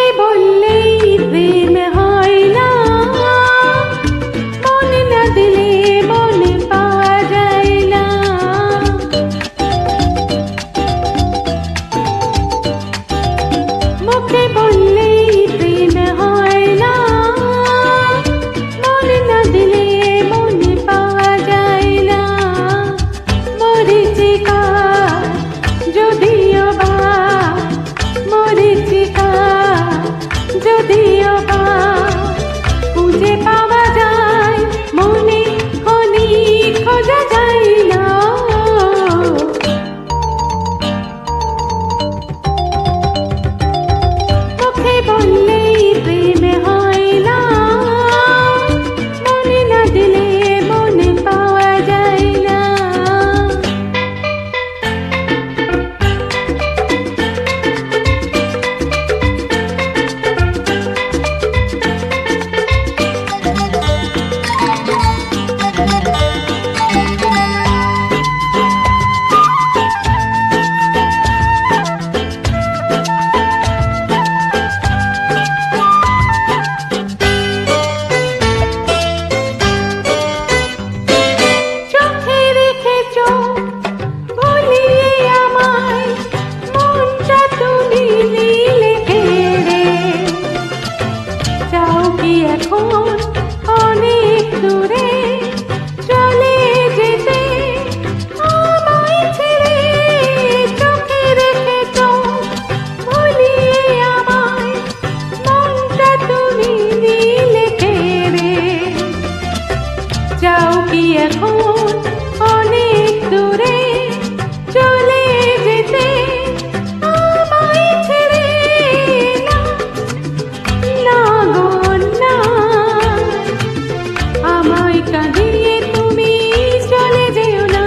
মুখে বললেই প্রেম হয় না, মন না দিলে মন পাওয়া যায় না। মুখে বললেই প্রেম হয় না, মন না দিলে মন পাওয়া যায় না। মরীচিকা যদিও বা, মরীচিকা যদিও বা খুঁজে পাওয়া যায়, মনে হলি খোঁজা যায় না। মুখে বললেই প্রেম হয় না, মন না দিলে মন পাওয়া যায় না। চোখে রেখেছ ভুলিয়ে আমায়, মনটা তুমি নিলে কেড়ে। চাও কি এখন অনেক দূরে চলে যেতে আমায় ছেড়ে? চোখে রেখেছ ভুলিয়ে আমায়, মনটা তুমি নিলে কেড়ে। যাও কি এখন অনেক দূরে চলে যেতে আমায় ছেড়ে? না, না গো না, আমায় কাঁদিয়ে তুমি চলে যেও না।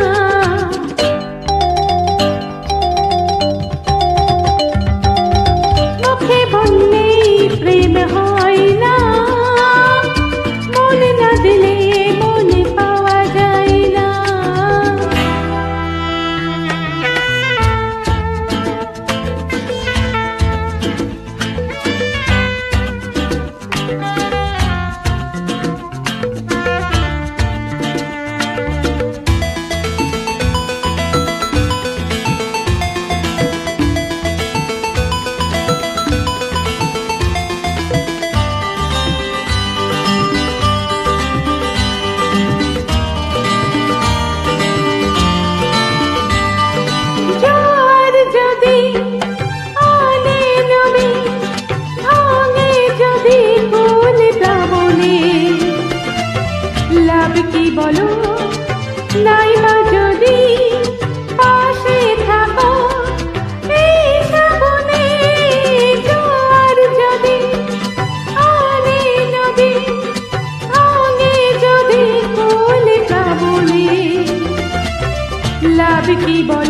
মুখে বললেই প্রেম হয় না, মন না দিলে মন পাওয়া যায় না। জোয়ার যদি আনে নবী, ভাঙে যদি কুল প্লাবনে, লাভ কি বলো? নাই বা যদি পাশে থাকো এই শ্রাবণে। জোয়ার যদি আনে নবী, ভাঙে যদি কুল প্লাবনে, লাভ কি বলো?